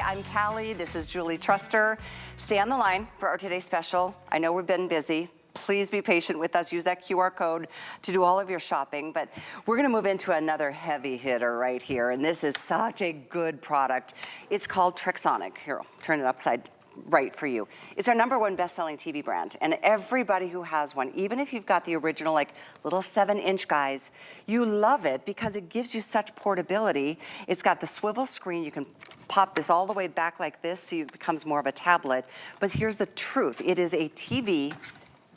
I'm Callie, this is Julie Truster. Stay on the line for our today's special. I know we've been busy. Please be patient with us. Use that QR code to do all of your shopping. But we're gonna move into another heavy hitter right here. And this is such a good product. It's called Trexonic. Here, I'll turn it upside right for you. It's our #1 best-selling TV brand, and everybody who has one, even if you've got the original like little 7-inch guys, you love it because it gives you such portability. It's got the swivel screen. You can pop this all the way back like this so it becomes more of a tablet. But here's the truth. It is a TV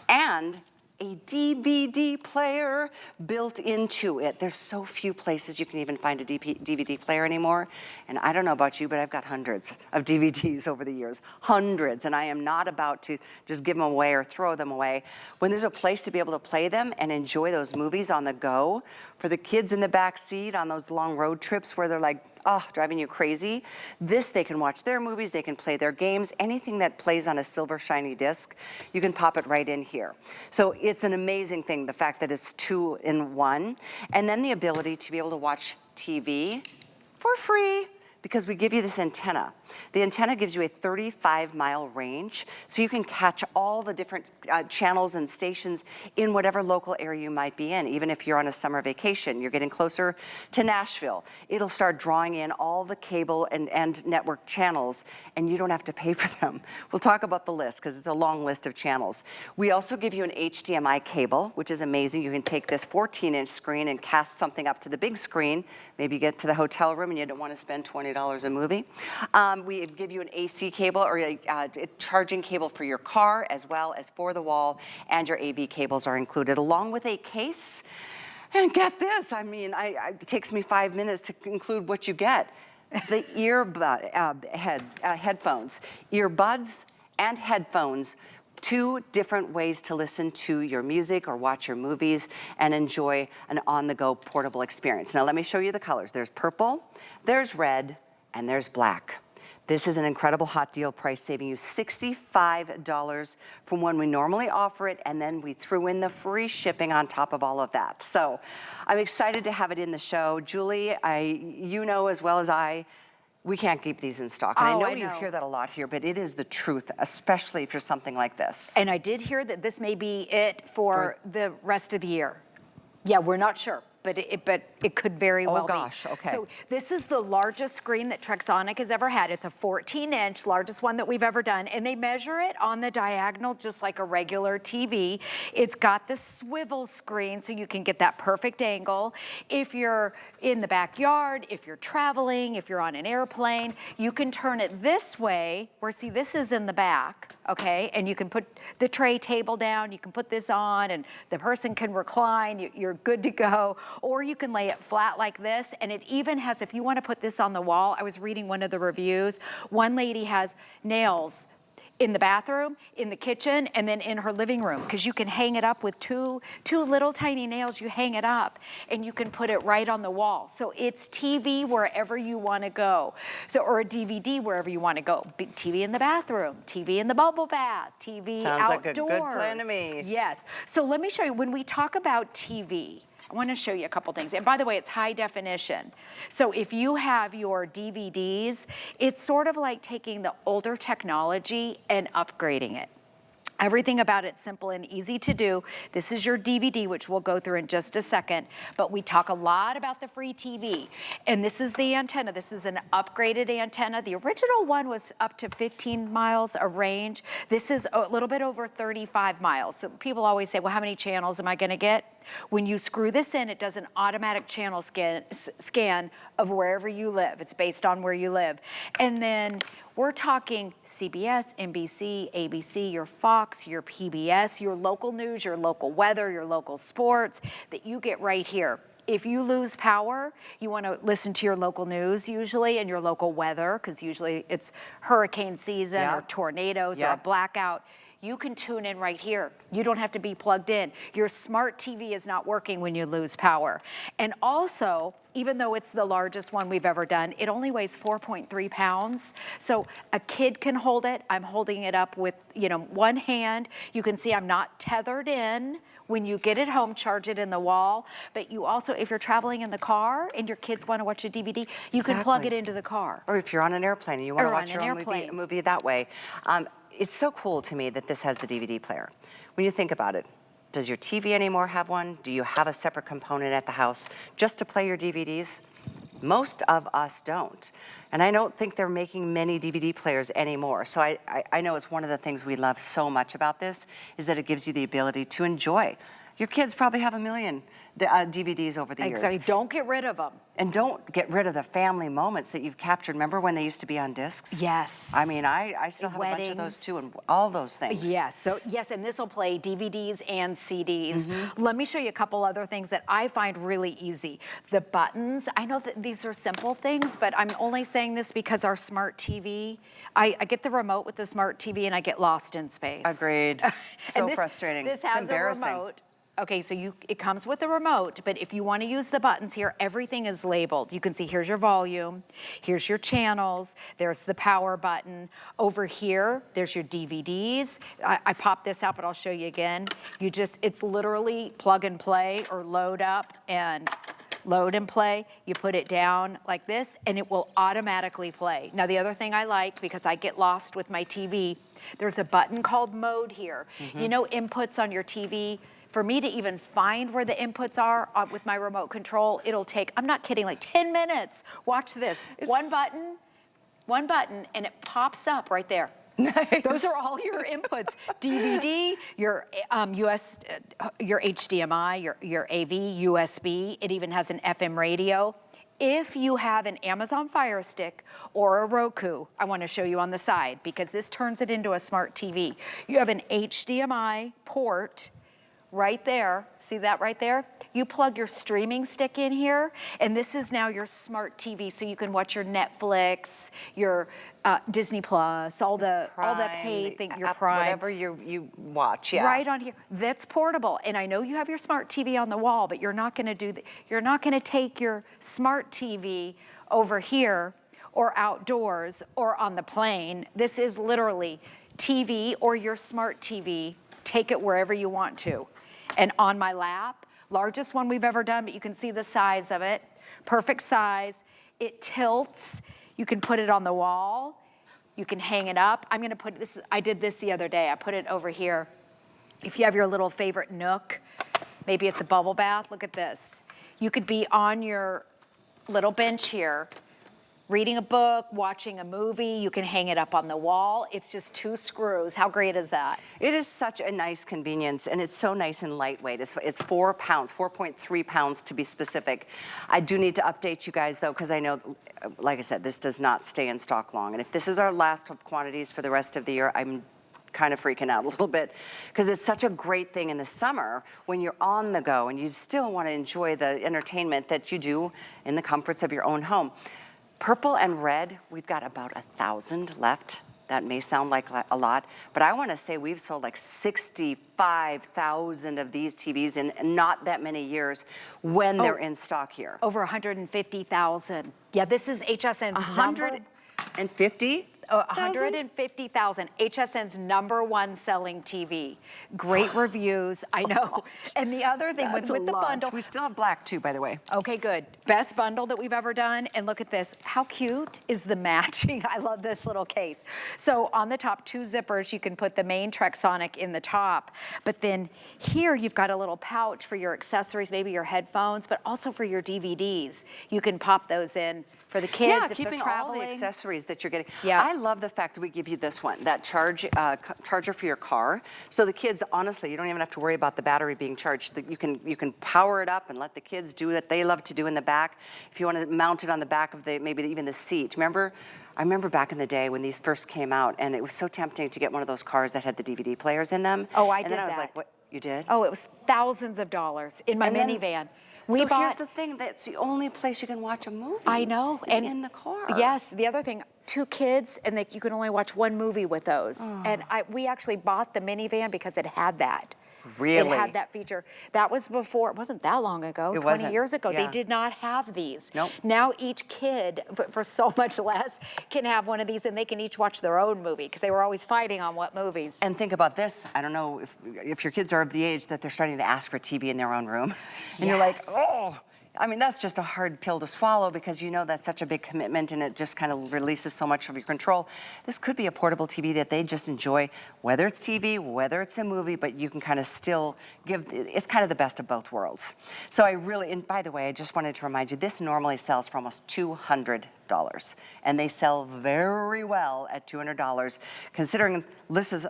and a DVD player built into it. There's so few places you can even find a DVD player anymore. And I don't know about you, but I've got hundreds of DVDs over the years, hundreds. And I am not about to just give them away or throw them away. When there's a place to be able to play them and enjoy those movies on the go, for the kids in the back seat on those long road trips where they're like, oh, driving you crazy, they can watch their movies, they can play their games, anything that plays on a silver shiny disc, you can pop it right in here. So it's an amazing thing, the fact that it's 2-in-1, and then the ability to be able to watch TV for free, because we give you this antenna. The antenna gives you a 35-mile range, so you can catch all the different channels and stations in whatever local area you might be in. Even if you're on a summer vacation, you're getting closer to Nashville, it'll start drawing in all the cable and network channels, and you don't have to pay for them. We'll talk about the list, because it's a long list of channels. We also give you an HDMI cable, which is amazing. You can take this 14-inch screen and cast something up to the big screen. Maybe you get to the hotel room and you don't want to spend $20 a movie. We give you an AC cable or a charging cable for your car, as well as for the wall, and your AV cables are included, along with a case. And get this, I mean, it takes me 5 minutes to include what you get. The headphones, earbuds and headphones, 2 different ways to listen to your music or watch your movies and enjoy an on-the-go portable experience. Now let me show you the colors. There's purple, there's red, and there's black. This is an incredible hot deal price, saving you $65 from when we normally offer it, and then we threw in the free shipping on top of all of that. So I'm excited to have it in the show. Julie, you know as well as I, we can't keep these in stock. And I know you hear that a lot here, but it is the truth, especially for something like this. And I did hear that this may be it for the rest of the year. Yeah, we're not sure. But it could very well be. Oh gosh, okay. So this is the largest screen that Trexonic has ever had. It's a 14-inch, largest one that we've ever done. And they measure it on the diagonal just like a regular TV. It's got the swivel screen so you can get that perfect angle. If you're in the backyard, if you're traveling, if you're on an airplane, you can turn it this way, where see this is in the back, okay? And you can put the tray table down, you can put this on, and the person can recline, you're good to go. Or you can lay it flat like this, and it even has, if you want to put this on the wall, I was reading one of the reviews, one lady has nails in the bathroom, in the kitchen, and then in her living room, because you can hang it up with two little tiny nails. You hang it up and you can put it right on the wall. So it's TV wherever you want to go. So, or a DVD wherever you want to go. TV in the bathroom, TV in the bubble bath, TV Sounds outdoors. like a good plan to me. Yes. So let me show you, when we talk about TV, I want to show you a couple things. And by the way, it's high definition. So if you have your DVDs, it's sort of like taking the older technology and upgrading it. Everything about it's simple and easy to do. This is your DVD, which we'll go through in just a second, but we talk a lot about the free TV. And this is the antenna. This is an upgraded antenna. The original one was up to 15 miles a range. This is a little bit over 35 miles. So people always say, well, how many channels am I gonna get? When you screw this in, it does an automatic channel scan of wherever you live. It's based on where you live. And then we're talking CBS, NBC, ABC, your Fox, your PBS, your local news, your local weather, your local sports that you get right here. If you lose power, you want to listen to your local news usually and your local weather, because usually it's hurricane season or tornadoes or a blackout. You can tune in right here. You don't have to be plugged in. Your smart TV is not working when you lose power. And also, even though it's the largest one we've ever done, it only weighs 4.3 pounds. So a kid can hold it. I'm holding it up with, one hand. You can see I'm not tethered in When you get it home, charge it in the wall. But you also, if you're traveling in the car and your kids want to watch a DVD, you can plug it into the car. Or if you're on an airplane and you want to Or watch on your an own airplane. movie that way. It's so cool to me that this has the DVD player. When you think about it, does your TV anymore have one? Do you have a separate component at the house just to play your DVDs? Most of us don't. And I don't think they're making many DVD players anymore. So I know it's one of the things we love so much about this is that it gives you the ability to enjoy. Your kids probably have a million DVDs over the years. Exactly. Don't get rid of them. And don't get rid of the family moments that you've captured. Remember when they used to be on discs? Yes. I mean, I still have a bunch of those too, and all those things. Yes, so yes, and this will play DVDs and CDs. Mm-hmm. Let me show you a couple other things that I find really easy. The buttons, I know that these are simple things, but I'm only saying this because our smart TV, I get the remote with the smart TV and I get lost in space. Agreed. So frustrating. This it's has embarrassing. a remote. Okay, so it comes with a remote, but if you want to use the buttons here, everything is labeled. You can see here's your volume, here's your channels, there's the power button. Over here, there's your DVDs. I popped this out, but I'll show you again. It's literally plug and play or load up and load and play. You put it down like this and it will automatically play. Now the other thing I like, because I get lost with my TV, there's a button called mode here. You know inputs on your TV? For me to even find where the inputs are with my remote control, it'll take, I'm not kidding, like 10 minutes. Watch this. One button, and it pops up right there. Nice. Those are all your inputs. DVD, your your HDMI, your AV, USB. It even has an FM radio. If you have an Amazon Fire Stick or a Roku, I want to show you on the side because this turns it into a smart TV. You have an HDMI port right there, see that right there? You plug your streaming stick in here, and this is now your smart TV, so you can watch your Netflix, your Disney Plus, all the paid thing, your Prime. Whatever you watch, yeah. Right on here. That's portable, and I know you have your smart TV on the wall, but you're not going to you're not going to take your smart TV over here or outdoors or on the plane. This is literally TV or your smart TV. Take it wherever you want to. And on my lap, largest one we've ever done, but you can see the size of it. Perfect size. It tilts. You can put it on the wall. You can hang it up. I'm gonna put this, I did this the other day. I put it over here. If you have your little favorite nook, maybe it's a bubble bath, look at this. You could be on your little bench here, reading a book, watching a movie, you can hang it up on the wall. It's just 2 screws. How great is that? It is such a nice convenience, and it's so nice and lightweight. It's 4 pounds, 4.3 pounds to be specific. I do need to update you guys, though, because I know, like I said, this does not stay in stock long. And if this is our last of quantities for the rest of the year, I'm kind of freaking out a little bit because it's such a great thing in the summer when you're on the go and you still want to enjoy the entertainment that you do in the comforts of your own home. Purple and red, we've got about 1,000 left. That may sound like a lot, but I want to say we've sold like 65,000 of these TVs in not that many years when they're in stock here. Over 150,000. Yeah, this is HSN's number. 150? 150,000, HSN's #1 selling TV. Great reviews, I know. And the other thing with the bundle. We still have black too, by the way. Okay, good. Best bundle that we've ever done. And look at this. How cute is the matching? I love this little case. So on the top, 2 zippers. You can put the main Trexonic in the top. But then here you've got a little pouch for your accessories, maybe your headphones, but also for your DVDs. You can pop those in for the kids if they're keeping all the accessories that you're getting. Yeah. I love the fact that we give you this one, that charger for your car. So the kids, honestly, you don't even have to worry about the battery being charged. You can power it up and let the kids do what they love to do in the back. If you want to mount it on the back of maybe even the seat. I remember back in the day when these first came out, and it was so tempting to get one of those cars that had the DVD players in them. Oh, I did that. And then I was like, what, you did? Oh, it was thousands of dollars in my minivan. Here's the thing, that's the only place you can watch a movie. I know. And in the car. Yes, the other thing, 2 kids, and you can only watch 1 movie with those. And we actually bought the minivan because it had that. Really? It had that feature. That was before, it wasn't that long ago, It 20 wasn't, years ago. yeah. They did not have these. Nope. Now each kid, for so much less, can have one of these and they can each watch their own movie because they were always fighting on what movies. And think about this, I don't know if your kids are of the age that they're starting to ask for a TV in their own room. And you're like, Yes. oh, I mean, that's just a hard pill to swallow because you know that's such a big commitment and it just kind of releases so much of your control. This could be a portable TV that they just enjoy, whether it's TV, whether it's a movie, but you can kind of still give, it's kind of the best of both worlds. So I really, and by the way, I just wanted to remind you, this normally sells for almost $200. And they sell very well at $200, considering this is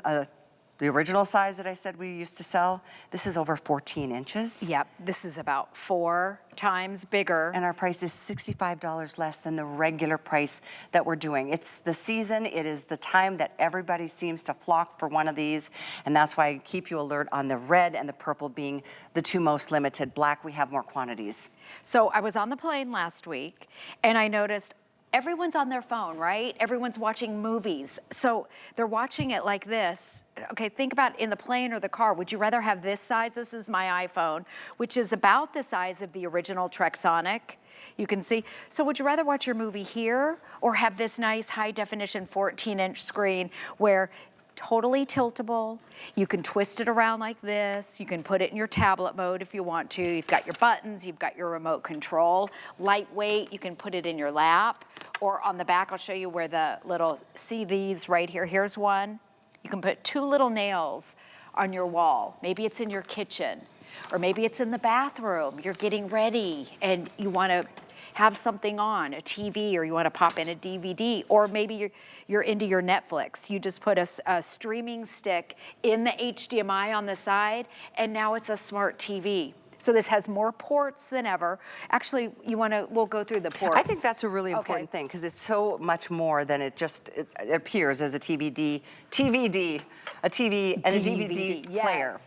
the original size that I said we used to sell. This is over 14 inches. Yep, this is about 4 times bigger. And our price is $65 less than the regular price that we're doing. It's the season, it is the time that everybody seems to flock for one of these, and that's why I keep you alert on the red and the purple being the 2 most limited. Black, we have more quantities. So I was on the plane last week and I noticed everyone's on their phone, right? Everyone's watching movies. So they're watching it like this. Okay, think about in the plane or the car. Would you rather have this size? This is my iPhone, which is about the size of the original Trexonic. You can see. So would you rather watch your movie here or have this nice high definition 14-inch screen where totally tiltable. You can twist it around like this. You can put it in your tablet mode if you want to. You've got your buttons, you've got your remote control. Lightweight, you can put it in your lap. Or on the back, I'll show you where the little, see these right here. Here's one. You can put 2 little nails on your wall. Maybe it's in your kitchen, or maybe it's in the bathroom. You're getting ready and you want to have something on, a TV, or you want to pop in a DVD, or maybe you're into your Netflix. You just put a streaming stick in the HDMI on the side, and now it's a smart TV. So this has more ports than ever. Actually, we'll go through the ports. I think that's a really important thing because it's so much more than it appears as a TVD, a TV and a DVD yes. player.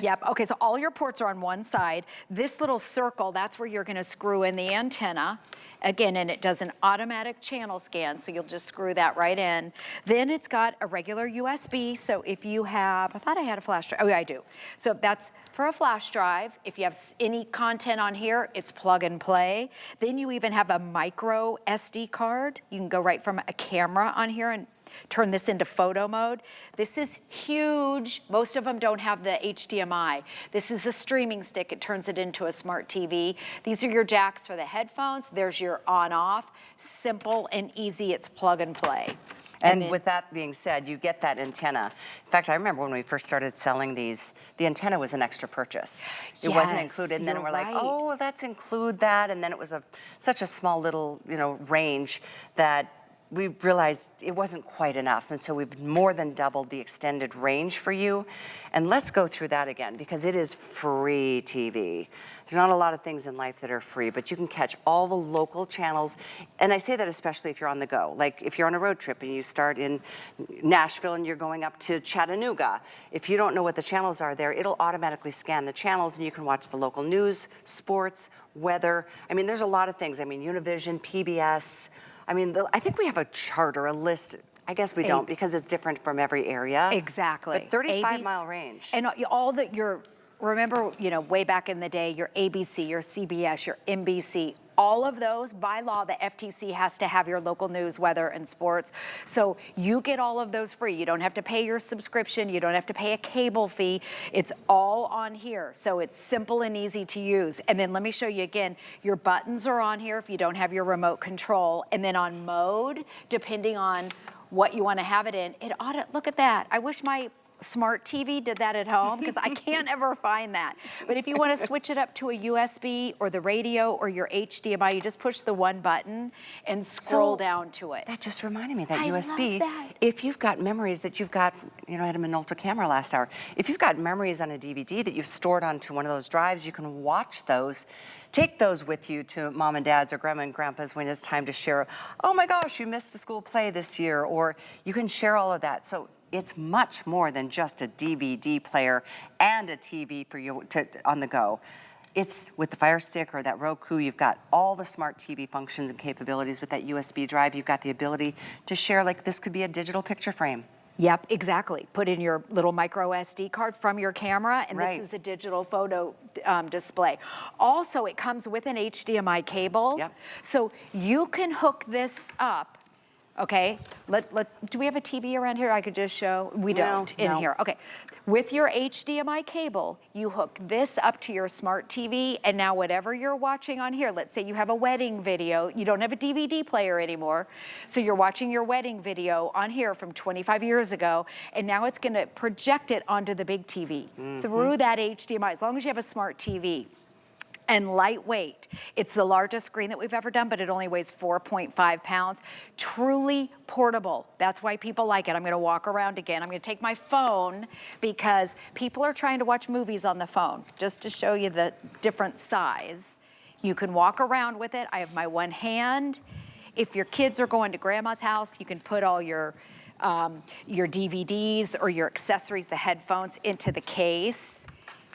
Yep, okay, so all your ports are on one side. This little circle, that's where you're gonna screw in the antenna. Again, and it does an automatic channel scan, so you'll just screw that right in. Then it's got a regular USB, so if you have, I thought I had a flash drive, oh yeah, I do. So that's for a flash drive. If you have any content on here, it's plug and play. Then you even have a micro SD card. You can go right from a camera on here and turn this into photo mode. This is huge. Most of them don't have the HDMI. This is a streaming stick. It turns it into a smart TV. These are your jacks for the headphones. There's your on-off. Simple and easy. It's plug and play. And with that being said, you get that antenna. In fact, I remember when we first started selling these, the antenna was an extra purchase. It wasn't included, and then we're like, oh, let's include that. And then it was such a small little, range that we realized it wasn't quite enough, and so we've more than doubled the extended range for you. And let's go through that again, because it is free TV. There's not a lot of things in life that are free, but you can catch all the local channels. And I say that especially if you're on the go. Like if you're on a road trip and you start in Nashville and you're going up to Chattanooga, if you don't know what the channels are there, it'll automatically scan the channels and you can watch the local news, sports, weather. I mean, there's a lot of things. I mean, Univision, PBS. I mean, I think we have a chart or a list. I guess we don't because it's different from every area. Exactly. But 35-mile range. And all that remember, way back in the day, your ABC, your CBS, your NBC, all of those, by law, the FTC has to have your local news, weather, and sports. So you get all of those free. You don't have to pay your subscription. You don't have to pay a cable fee. It's all on here. So it's simple and easy to use. And then let me show you again, your buttons are on here if you don't have your remote control. And then on mode, depending on what you want to have it in, look at that. I wish my smart TV did that at home because I can't ever find that. But if you want to switch it up to a USB or the radio or your HDMI, you just push the one button and scroll down to it. That just reminded me, that I USB, love that. if you've got memories that you've got, I had a Minolta camera last hour. If you've got memories on a DVD that you've stored onto one of those drives, you can watch those. Take those with you to mom and dad's or grandma and grandpa's when it's time to share. Oh my gosh, you missed the school play this year, or you can share all of that. So it's much more than just a DVD player and a TV for you on the go. It's with the Fire Stick or that Roku, you've got all the smart TV functions and capabilities. With that USB drive, you've got the ability to share, like this could be a digital picture frame. Yep, exactly. Put in your little micro SD card from your camera, and Right. this is a digital photo display. Also, it comes with an HDMI cable. Yep. So you can hook this up. Okay, do we have a TV around here I could just show? We don't in no. here. Okay, with your HDMI cable, you hook this up to your smart TV, and now whatever you're watching on here, let's say you have a wedding video, you don't have a DVD player anymore, so you're watching your wedding video on here from 25 years ago, and now it's gonna project it onto the big TV through that HDMI, as long as you have a smart TV. And lightweight. It's the largest screen that we've ever done, but it only weighs 4.5 pounds. Truly portable. That's why people like it. I'm gonna walk around again. I'm gonna take my phone because people are trying to watch movies on the phone. Just to show you the different size. You can walk around with it. I have my one hand. If your kids are going to grandma's house, you can put all your DVDs or your accessories, the headphones, into the case.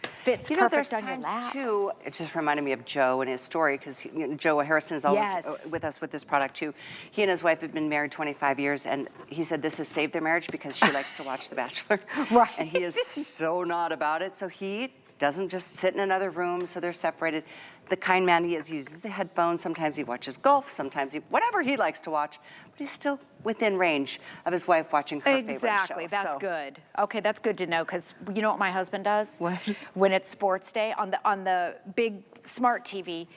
Fits You know, perfect there's on your times lap. too, it just reminded me of Joe and his story, because Joe Harrison is always Yes. with us with this product too. He and his wife have been married 25 years, and he said this has saved their marriage because she likes to watch The Bachelor. Right. And he is so not about it, so he doesn't just sit in another room, so they're separated. The kind man he is, he uses the headphones, sometimes he watches golf, sometimes whatever he likes to watch, but he's still within range of his wife watching her favorite show. Exactly, that's So- good. Okay, that's good to know, because you know what my husband does? What? When it's sports day, on the big smart TV,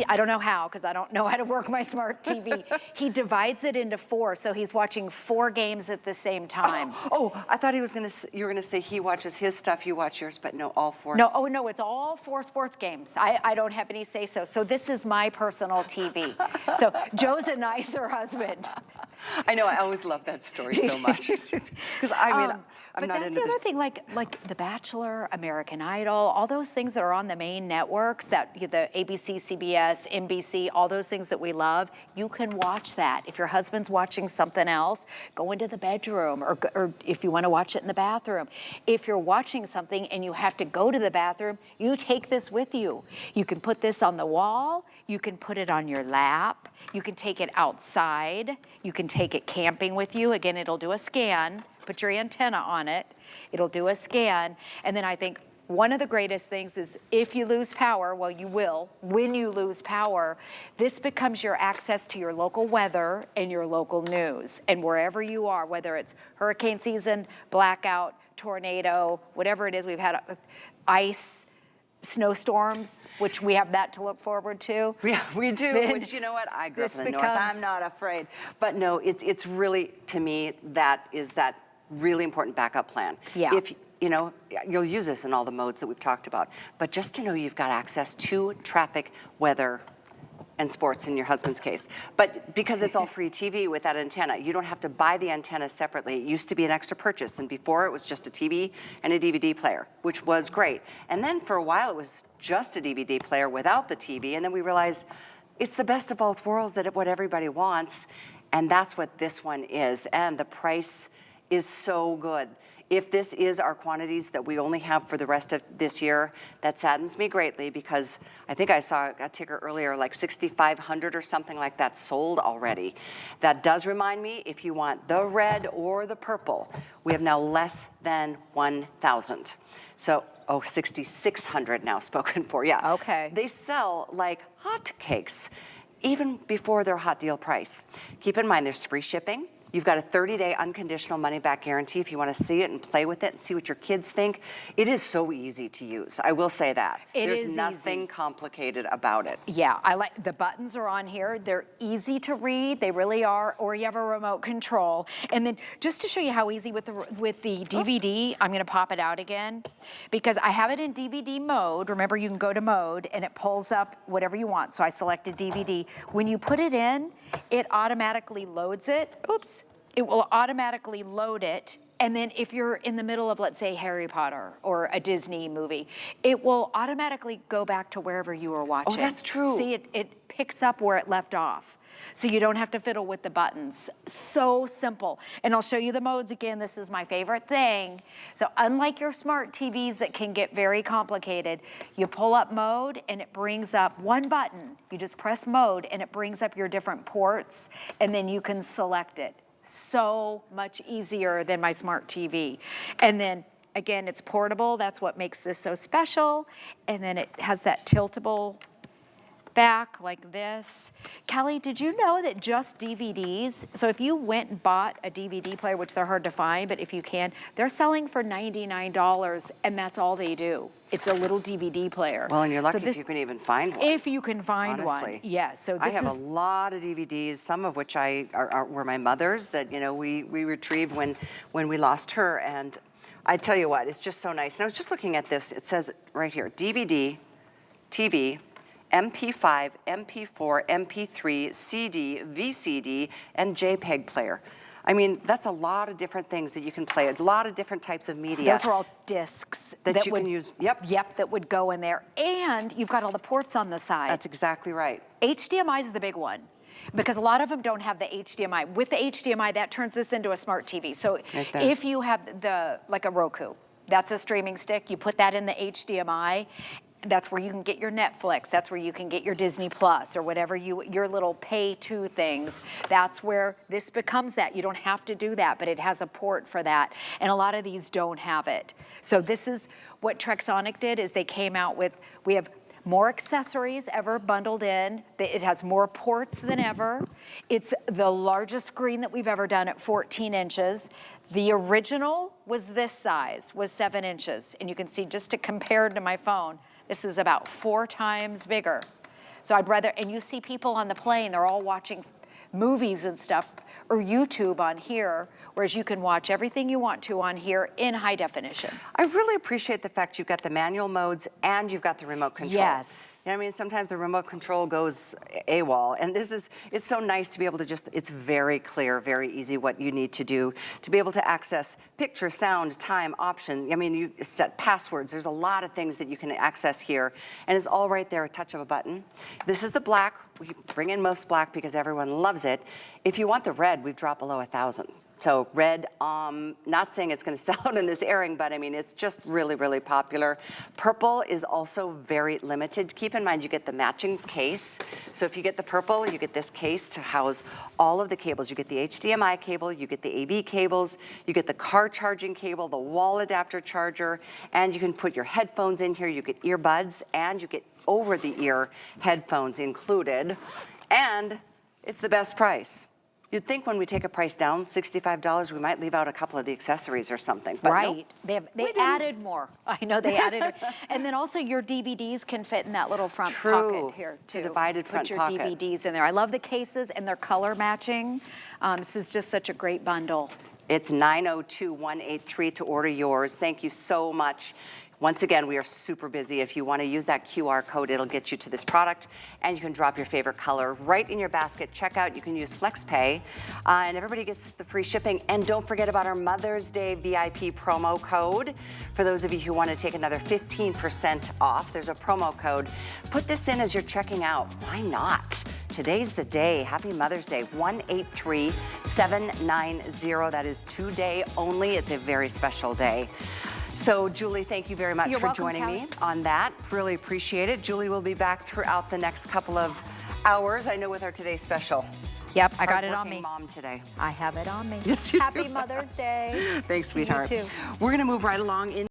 I don't know how, because I don't know how to work my smart TV. He divides it into 4, so he's watching 4 games at the same time. Oh, I thought you were gonna say he watches his stuff, you watch yours, but no, all 4. No, oh no, it's all 4 sports games. I don't have any say so. So this is my personal TV. So Joe's a nicer husband. I know, I always love that story so much. Because I mean, I'm but not that's into the other this. thing, like The Bachelor, American Idol, all those things that are on the main networks, that the ABC, CBS, NBC, all those things that we love, you can watch that. If your husband's watching something else, go into the bedroom, or if you want to watch it in the bathroom. If you're watching something and you have to go to the bathroom, you take this with you. You can put this on the wall, you can put it on your lap, you can take it outside, you can take it camping with you. Again, it'll do a scan. Put your antenna on it, it'll do a scan, and then I think one of the greatest things is if you lose power, well, you will, when you lose power, this becomes your access to your local weather and your local news. And wherever you are, whether it's hurricane season, blackout, tornado, whatever it is, we've had ice, snowstorms, which we have that to look forward to. Yeah, we do, Then which you know what, I grew up this in the north, becomes- I'm not afraid. But no, it's really, to me, that is that really important backup plan. Yeah. If, you know, you'll use this in all the modes that we've talked about, but just to know you've got access to traffic, weather, and sports in your husband's case. But because it's all free TV with that antenna, you don't have to buy the antenna separately. It used to be an extra purchase, and before it was just a TV and a DVD player, which was great. And then for a while it was just a DVD player without the TV, and then we realized it's the best of both worlds, that what everybody wants, and that's what this one is. And the price is so good. If this is our quantities that we only have for the rest of this year, that saddens me greatly, because I think I saw a ticker earlier, like 6,500 or something like that sold already. That does remind me, if you want the red or the purple, we have now less than 1,000. So, 6,600 now spoken for, yeah. Okay. They sell like hotcakes, even before their hot deal price. Keep in mind, there's free shipping. You've got a 30-day unconditional money-back guarantee if you want to see it and play with it and see what your kids think. It is so easy to use. I will say that. There's nothing complicated about it. Yeah, I like the buttons are on here. They're easy to read. They really are. Or you have a remote control. And then just to show you how easy with the DVD, I'm going to pop it out again because I have it in DVD mode. Remember, you can go to mode and it pulls up whatever you want. So I selected DVD. When you put it in, it automatically loads it. Oops. It will automatically load it, and then if you're in the middle of, let's say, Harry Potter or a Disney movie, it will automatically go back to wherever you were watching. Oh, that's true. See, it picks up where it left off, so you don't have to fiddle with the buttons. So simple. And I'll show you the modes again. This is my favorite thing. So unlike your smart TVs that can get very complicated, you pull up mode and it brings up one button. You just press mode and it brings up your different ports, and then you can select it. so much easier than my smart TV. And then again, it's portable. That's what makes this so special. And then it has that tiltable back like this. Kelly, did you know that just DVDs, so if you went and bought a DVD player, which they're hard to find, but if you can, they're selling for $99 and that's all they do. It's a little DVD player. Well, and you're lucky if you can even find one. If you can find honestly. one, yes. So this I have a lot of DVDs, some of which were my mother's that, you know, we retrieved when we lost her. And I tell you what, it's just so nice. And I was just looking at this. It says right here, DVD, TV, MP5, MP4, MP3, CD, VCD, and JPEG player. I mean, that's a lot of different things that you can play, a lot of different types of media. Those are all discs that you can use. Yep. Yep, that would go in there. And you've got all the ports on the side. That's exactly right. HDMI is the big one, because a lot of them don't have the HDMI. With the HDMI, that turns this into a smart TV. So if you have like a Roku, that's a streaming stick, you put that in the HDMI, that's where you can get your Netflix, that's where you can get your Disney Plus or whatever your little pay-to things. That's where this becomes that. You don't have to do that, but it has a port for that. And a lot of these don't have it. So this is what Trexonic did, is they came out with, we have more accessories ever bundled in. It has more ports than ever. It's the largest screen that we've ever done at 14 inches. The original was this size, was 7 inches. And you can see, just to compare to my phone, this is about 4 times bigger. So I'd rather, and you see people on the plane, they're all watching movies and stuff, or YouTube on here, whereas you can watch everything you want to on here in high definition. I really appreciate the fact you've got the manual modes and you've got the remote control. Yes. You know what I mean? Sometimes the remote control goes AWOL, and it's so nice to be able to it's very clear, very easy what you need to do to be able to access picture, sound, time, option. I mean, you set passwords. There's a lot of things that you can access here, and it's all right there, a touch of a button. This is the black. We bring in most black because everyone loves it. If you want the red, we've dropped below 1,000. So red, not saying it's gonna sell out in this airing, but I mean, it's just really, really popular. Purple is also very limited. Keep in mind, you get the matching case. So if you get the purple, you get this case to house all of the cables. You get the HDMI cable, you get the AV cables, you get the car charging cable, the wall adapter charger, and you can put your headphones in here. You get earbuds, and you get over-the-ear headphones included, and it's the best price. You'd think when we take a price down, $65, we might leave out a couple of the accessories or something. But right. Nope. They added more. I know they added. And then also your DVDs can fit in that little front pocket here too. It's a divided front pocket. Put your DVDs in there. I love the cases and they're color matching. This is just such a great bundle. It's 902-183 to order yours. Thank you so much. Once again, we are super busy. If you want to use that QR code, it'll get you to this product, and you can drop your favorite color right in your basket. Checkout, you can use FlexPay, and everybody gets the free shipping. And don't forget about our Mother's Day VIP promo code. For those of you who want to take another 15% off, there's a promo code. Put this in as you're checking out. Why not? Today's the day. Happy Mother's Day. 1-833-790. That is today only. It's a very special day. So, Julie, thank you very much for joining me on that. Really appreciate it. Julie will be back throughout the next couple of hours, I know, with our Today's Special. Yep, I got it on me. Mom today. I have it on me. Yes, you do. Happy Mother's Day. Thanks, sweetheart. You too. We're going to move right along in.